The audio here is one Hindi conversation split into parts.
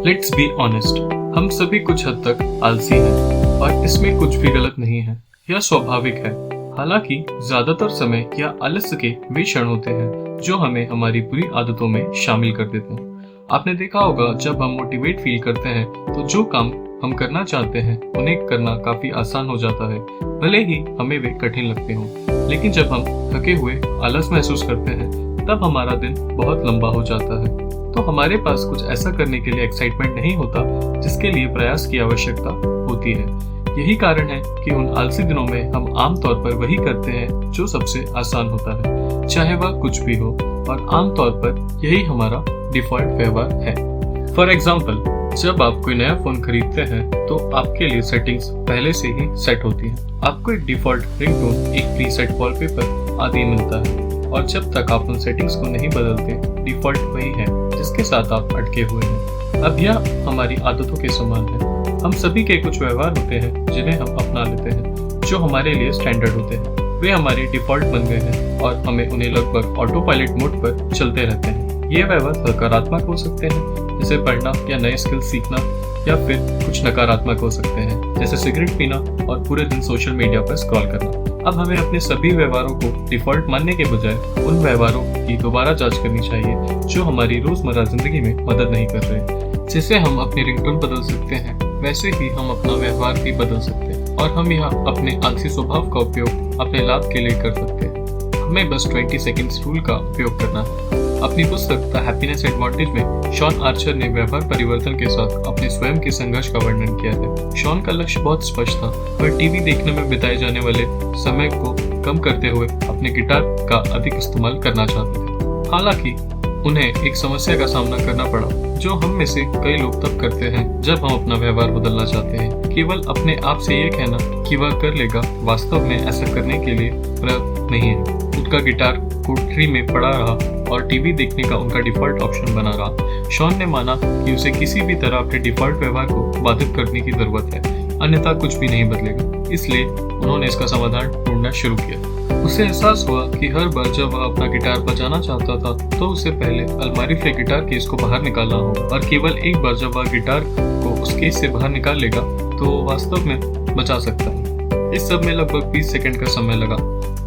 लेट्स बी ऑनेस्ट, हम सभी कुछ हद तक आलसी हैं और इसमें कुछ भी गलत नहीं है। यह स्वाभाविक है। हालांकि ज्यादातर समय यह आलस्य के वे क्षण होते हैं जो हमें हमारी बुरी आदतों में शामिल कर देते हैं। आपने देखा होगा, जब हम मोटिवेट फील करते हैं तो जो काम हम करना चाहते हैं उन्हें करना काफी आसान हो जाता है, भले ही हमें वे कठिन लगते हों। लेकिन जब हम थके हुए आलस महसूस करते हैं तब हमारा दिन बहुत लंबा हो जाता है। तो हमारे पास कुछ ऐसा करने के लिए एक्साइटमेंट नहीं होता जिसके लिए प्रयास की आवश्यकता होती है। यही कारण है कि उन आलसी दिनों में हम आमतौर पर वही करते हैं जो सबसे आसान होता है, चाहे वह कुछ भी हो, और आमतौर पर यही हमारा डिफॉल्ट व्यवहार है। फॉर एग्जाम्पल, जब आप कोई नया फोन खरीदते हैं तो आपके लिए सेटिंग्स पहले से ही सेट होती हैं। आपको एक डिफॉल्ट रिंगटोन, एक प्रीसेट वॉलपेपर आदि मिलता है, और जब तक आप उन सेटिंग्स को नहीं बदलते, डिफॉल्ट वही है जिसके साथ आप अटके हुए हैं। अब यह हमारी आदतों के समान है। हम सभी के कुछ व्यवहार होते हैं जिन्हें हम अपना लेते हैं, जो हमारे लिए स्टैंडर्ड होते हैं। वे हमारे डिफॉल्ट बन गए हैं और हमें उन्हें लगभग ऑटो पायलट मोड पर चलते रहते हैं। ये व्यवहार सकारात्मक हो सकते हैं, जैसे पढ़ना या नए स्किल सीखना, या फिर कुछ नकारात्मक हो सकते हैं, जैसे सिगरेट पीना और पूरे दिन सोशल मीडिया पर स्क्रॉल करना। अब हमें अपने सभी व्यवहारों को डिफॉल्ट मानने के बजाय उन व्यवहारों की दोबारा जांच करनी चाहिए जो हमारी रोजमर्रा जिंदगी में मदद नहीं कर रहे। जैसे हम अपनी रिंगटोन बदल सकते हैं, वैसे ही हम अपना व्यवहार भी बदल सकते हैं, और हम यह अपने आलसी स्वभाव का उपयोग अपने लाभ के लिए कर सकते हैं। हमें बस 20 सेकेंड्स रूल का उपयोग करना है। अपनी पुस्तक द हैप्पीनेस एडवांटेज में शॉन आर्चर ने व्यवहार परिवर्तन के साथ अपने स्वयं के संघर्ष का वर्णन किया है। शॉन का लक्ष्य बहुत स्पष्ट था। वह टीवी देखने में बिताए जाने वाले समय को कम करते हुए अपने गिटार का अधिक इस्तेमाल करना चाहते थे। हालांकि उन्हें एक समस्या का सामना करना पड़ा, जो हम में से कई लोग तब करते हैं जब हम अपना व्यवहार बदलना चाहते हैं। केवल अपने आप से ये कहना कि वह कर लेगा, वास्तव में ऐसा करने के लिए पर्याप्त नहीं है। उनका गिटार कोठरी में पड़ा रहा और टीवी देखने का उनका डिफॉल्ट ऑप्शन बना रहा। शॉन ने माना कि उसे किसी भी तरह अपने डिफॉल्ट व्यवहार को बाधित करने की जरूरत है, अन्यथा कुछ भी नहीं बदलेगा। इसलिए उन्होंने इसका समाधान ढूंढना शुरू किया। उसे एहसास हुआ कि हर बार जब वह अपना गिटार बजाना चाहता था तो उसे पहले अलमारी से गिटार केस को बाहर निकालना होगा, और केवल एक बार जब वह गिटार को उस केस से बाहर निकाल लेगा तो वो वास्तव में बजा सकता है। इस सब में लगभग 20 सेकंड का समय लगा,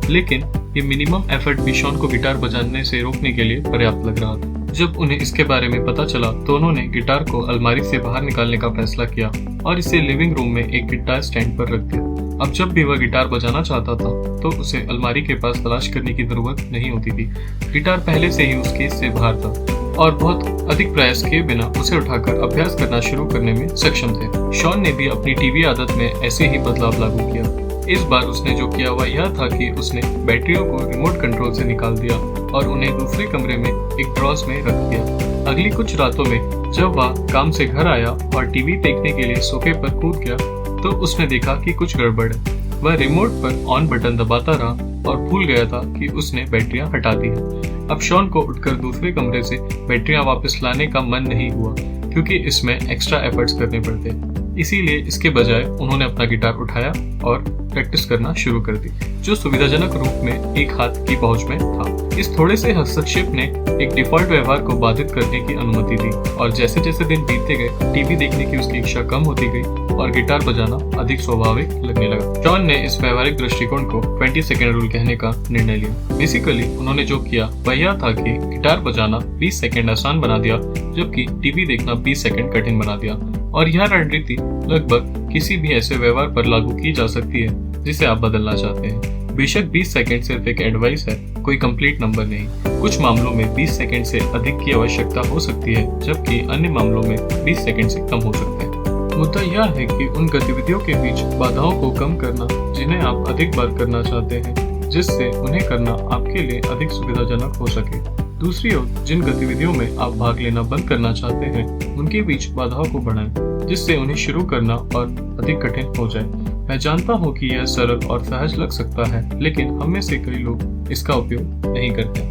लेकिन ये मिनिमम एफर्ट भी शॉन को गिटार बजाने से रोकने के लिए पर्याप्त लग रहा था। जब उन्हें इसके बारे में पता चला तो उन्होंने गिटार को अलमारी से बाहर निकालने का फैसला किया और इसे लिविंग रूम में एक गिटार स्टैंड पर रख दिया। अब जब भी वह गिटार बजाना चाहता था तो उसे अलमारी के पास तलाश करने की जरूरत नहीं होती थी। गिटार पहले से ही उस केस से बाहर था और बहुत अधिक प्रयास किए बिना उसे उठाकर अभ्यास करना शुरू करने में सक्षम थे। शॉन ने भी अपनी टीवी आदत में ऐसे ही बदलाव लागू किया। इस बार उसने जो किया वह यह था कि उसने बैटरियों को रिमोट कंट्रोल से निकाल दिया और उन्हें दूसरे कमरे में एक ड्रॉज में रख दिया। अगली कुछ रातों में जब वह काम से घर आया और टीवी देखने के लिए सोफे पर कूद गया तो उसने देखा कि कुछ गड़बड़ है। वह रिमोट पर ऑन बटन दबाता रहा और भूल गया था कि उसने बैटरियां हटा दी हैं। अब शॉन को उठकर दूसरे कमरे से बैटरियां वापस लाने का मन नहीं हुआ, क्योंकि इसमें एक्स्ट्रा एफर्ट्स करने पड़ते। इसीलिए इसके बजाय उन्होंने अपना गिटार उठाया और प्रैक्टिस करना शुरू कर दी, जो सुविधाजनक रूप में एक हाथ की पहुंच में था। इस थोड़े से हस्तक्षेप ने एक डिफॉल्ट व्यवहार को बाधित करने की अनुमति दी, और जैसे जैसे दिन बीतते गए टीवी देखने की उसकी इच्छा कम होती गई और गिटार बजाना अधिक स्वाभाविक लगने लगा। शॉन ने इस व्यवहारिक दृष्टिकोण को 20 सेकेंड रूल कहने का निर्णय लिया। बेसिकली उन्होंने जो किया वह यह था कि गिटार बजाना 20 सेकेंड आसान बना दिया, जबकि टीवी देखना 20 सेकेंड कठिन बना दिया। और यह रणनीति लगभग किसी भी ऐसे व्यवहार पर लागू की जा सकती है जिसे आप बदलना चाहते हैं। बेशक 20 सेकंड सिर्फ एक एडवाइस है, कोई कंप्लीट नंबर नहीं। कुछ मामलों में 20 सेकंड से अधिक की आवश्यकता हो सकती है, जबकि अन्य मामलों में 20 सेकंड से कम हो सकते हैं। मुद्दा यह है कि उन गतिविधियों के बीच बाधाओं को कम करना जिन्हें आप अधिक बार करना चाहते हैं, जिससे उन्हें करना आपके लिए अधिक सुविधाजनक हो सके। दूसरी ओर, जिन गतिविधियों में आप भाग लेना बंद करना चाहते हैं उनके बीच बाधाओं को बढ़ाएं, जिससे उन्हें शुरू करना और अधिक कठिन हो जाए। मैं जानता हूँ कि यह सरल और सहज लग सकता है, लेकिन हम में से कई लोग इसका उपयोग नहीं करते।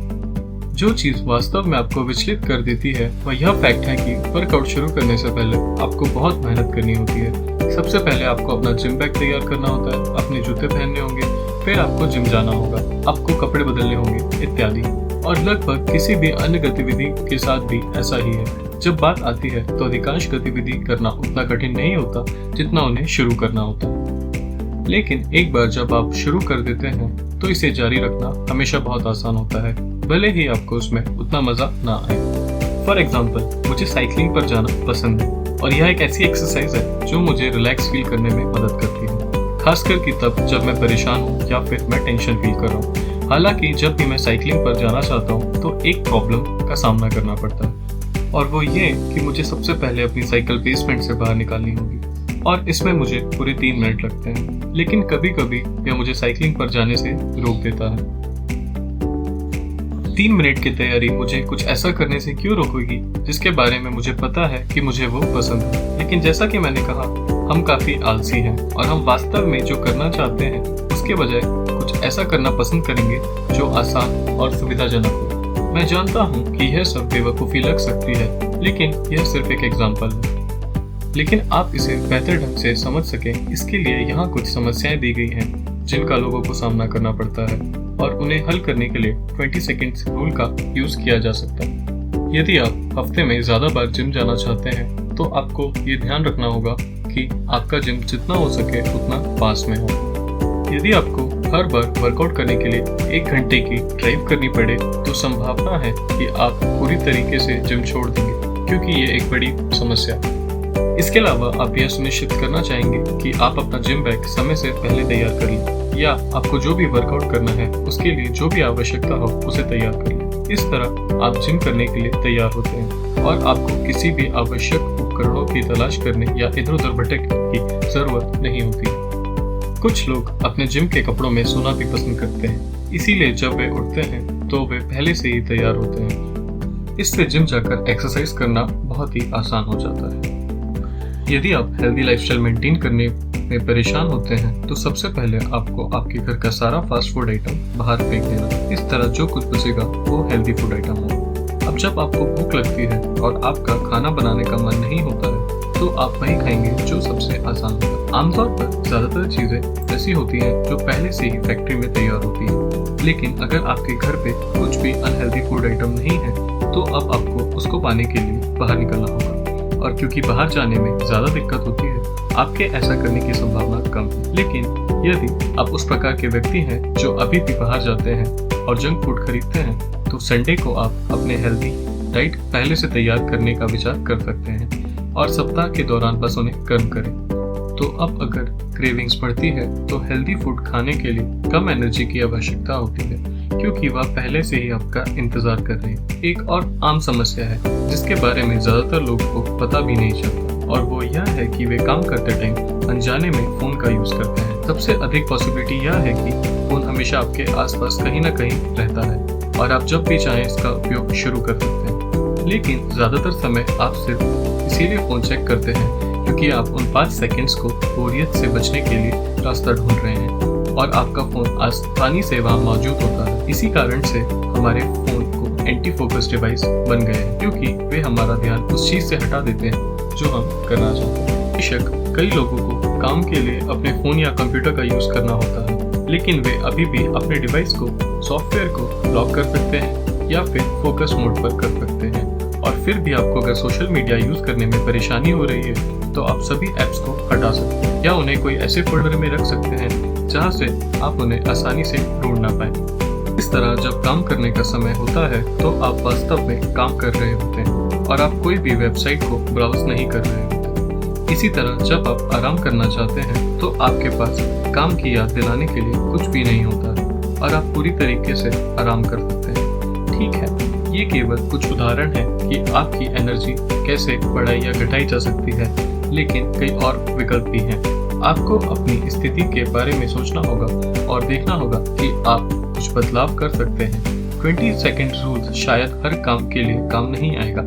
जो चीज वास्तव में आपको विचलित कर देती है वह यह फैक्ट है कि वर्कआउट शुरू करने से पहले आपको बहुत मेहनत करनी होती है। सबसे पहले आपको अपना जिम बैग तैयार करना होता है, अपने जूते पहनने होंगे, फिर आपको जिम जाना होगा, आपको कपड़े बदलने होंगे इत्यादि। और लगभग किसी भी अन्य गतिविधि के साथ भी ऐसा ही है। जब बात आती है तो अधिकांश गतिविधि करना उतना कठिन नहीं होता जितना उन्हें शुरू करना होता है। लेकिन एक बार जब आप शुरू कर देते हैं तो इसे जारी रखना हमेशा बहुत आसान होता है, भले ही आपको उसमें उतना मजा ना आए। फॉर एग्जाम्पल, मुझे साइकिलिंग पर जाना पसंद है और यह एक ऐसी एक्सरसाइज है जो मुझे रिलैक्स फील करने में मदद करती है, खासकर कि तब जब मैं परेशान हूँ या फिर मैं टेंशन फील कर रहा हूँ। हालांकि जब भी मैं साइकिलिंग पर जाना चाहता हूँ तो एक प्रॉब्लम का सामना करना पड़ता है, और वो ये कि मुझे सबसे पहले अपनी साइकिल बेसमेंट से बाहर निकालनी होगी और इसमें मुझे पूरे 3 मिनट लगते हैं। लेकिन कभी कभी यह मुझे साइकिलिंग पर जाने से रोक देता है। 3 मिनट की तैयारी मुझे कुछ ऐसा करने से क्यों रोकेगी जिसके बारे में मुझे पता है कि मुझे वो पसंद है। लेकिन जैसा कि मैंने कहा, हम काफी आलसी हैं और हम वास्तव में जो करना चाहते हैं उसके बजाय कुछ ऐसा करना पसंद करेंगे जो आसान और सुविधाजनक हो। मैं जानता हूँ कि यह सब बेवकूफ़ी लग सकती है, लेकिन यह सिर्फ एक एग्जाम्पल है। लेकिन आप इसे बेहतर ढंग से समझ सकें इसके लिए यहाँ कुछ समस्याएं दी गई हैं जिनका लोगों को सामना करना पड़ता है और उन्हें हल करने के लिए 20 सेकंड्स रूल का यूज किया जा सकता है। यदि आप हफ्ते में ज्यादा बार जिम जाना चाहते हैं तो आपको ये ध्यान रखना होगा कि आपका जिम जितना हो सके उतना पास में हो। यदि आपको हर बार वर्कआउट करने के लिए 1 घंटे की ड्राइव करनी पड़े तो संभावना है कि आप पूरी तरीके से जिम छोड़ देंगे, क्योंकि ये एक बड़ी समस्या है। इसके अलावा आप यह सुनिश्चित करना चाहेंगे कि आप अपना जिम बैग समय से पहले तैयार कर लें, या आपको जो भी वर्कआउट करना है उसके लिए जो भी आवश्यकता हो उसे तैयार कर लें। इस तरह आप जिम करने के लिए तैयार होते हैं और आपको किसी भी आवश्यक उपकरणों की तलाश करने या इधर उधर भटकने की जरूरत नहीं होती। कुछ लोग अपने जिम के कपड़ों में सोना भी पसंद करते हैं, इसीलिए जब वे उठते हैं तो वे पहले से ही तैयार होते हैं। इससे जिम जाकर एक्सरसाइज करना बहुत ही आसान हो जाता है। यदि आप हेल्दी लाइफस्टाइल मेंटेन करने में परेशान होते हैं तो सबसे पहले आपको आपके घर का सारा फास्ट फूड आइटम बाहर फेंक देना। इस तरह जो कुछ बचेगा वो हेल्दी फूड आइटम होगा। अब जब आपको भूख लगती है और आपका खाना बनाने का मन नहीं होता है तो आप वही खाएंगे जो सबसे आसान होगा। आमतौर पर ज्यादातर चीजें ऐसी होती हैं जो पहले से ही फैक्ट्री में तैयार होती हैं, लेकिन अगर आपके घर पे कुछ भी अनहेल्दी फूड आइटम नहीं है तो अब आपको उसको पाने के लिए बाहर निकलना होगा। और क्योंकि बाहर जाने में ज्यादा दिक्कत होती है, आपके ऐसा करने की संभावना कम है। लेकिन यदि आप उस प्रकार के व्यक्ति हैं जो अभी भी बाहर जाते हैं और जंक फूड खरीदते हैं तो संडे को आप अपने हेल्दी डाइट पहले से तैयार करने का विचार कर सकते हैं और सप्ताह के दौरान बस उन्हें कम करें। तो अब अगर क्रेविंग्स बढ़ती है तो हेल्दी फूड खाने के लिए कम एनर्जी की आवश्यकता होती है, क्योंकि वह पहले से ही आपका इंतजार कर रहे हैं। एक और आम समस्या है जिसके बारे में ज्यादातर लोगों को पता भी नहीं चलता, और वो यह है कि वे काम करते टाइम अनजाने में फोन का यूज करते हैं। सबसे अधिक पॉसिबिलिटी यह है कि फोन हमेशा आपके आसपास कहीं ना कहीं रहता है और आप जब भी चाहें इसका उपयोग शुरू कर सकते हैं। लेकिन ज्यादातर समय आप सिर्फ इसीलिए फोन चेक करते हैं क्योंकि आप उन 5 सेकंड्स को बोरियत से बचने के लिए रास्ता ढूंढ रहे हैं और आपका फोन आसानी से वहां मौजूद होता है। इसी कारण से हमारे फोन को एंटी फोकस डिवाइस बन गए हैं, क्योंकि वे हमारा ध्यान उस चीज से हटा देते हैं जो हम करना चाहते हैं। बेशक कई लोगों को काम के लिए अपने फोन या कंप्यूटर का यूज करना होता है, लेकिन वे अभी भी अपने डिवाइस को सॉफ्टवेयर को लॉक कर सकते हैं या फिर फोकस मोड पर कर सकते हैं। और फिर भी आपको अगर सोशल मीडिया यूज करने में परेशानी हो रही है तो आप सभी ऐप्स को हटा सकते हैं या उन्हें कोई ऐसे फोल्डर में रख सकते हैं जहां से आप उन्हें आसानी से ढूंढ ना पाए। इस तरह जब काम करने का समय होता है तो आप वास्तव में काम कर रहे होते हैं और आप कोई भी वेबसाइट को ब्राउज नहीं कर रहे होते। इसी तरह जब आप आराम करना चाहते हैं तो आपके पास काम की याद दिलाने के लिए कुछ भी नहीं होता और आप पूरी तरीके से आराम कर सकते हैं। ठीक है, ये केवल कुछ उदाहरण है कि आपकी एनर्जी कैसे बढ़ाई या घटाई जा सकती है, लेकिन कई और विकल्प भी हैं। आपको अपनी स्थिति के बारे में सोचना होगा और देखना होगा कि आप कुछ बदलाव कर सकते हैं। 20 सेकंड रूल शायद हर काम के लिए काम नहीं आएगा,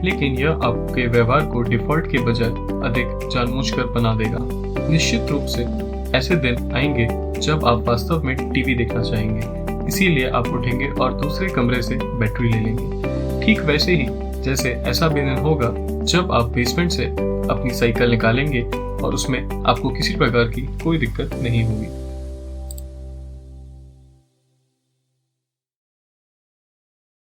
लेकिन यह आपके व्यवहार को डिफॉल्ट के बजाय अधिक जानबूझकर बना देगा। निश्चित रूप से ऐसे दिन आएंगे जब आप वास्तव में टीवी देखना चाहेंगे, इसीलिए आप उठेंगे और दूसरे कमरे से बैटरी ले लेंगे। ठीक वैसे ही जैसे ऐसा भी दिन होगा जब आप बेसमेंट से अपनी साइकिल निकालेंगे और उसमें आपको किसी प्रकार की कोई दिक्कत नहीं होगी।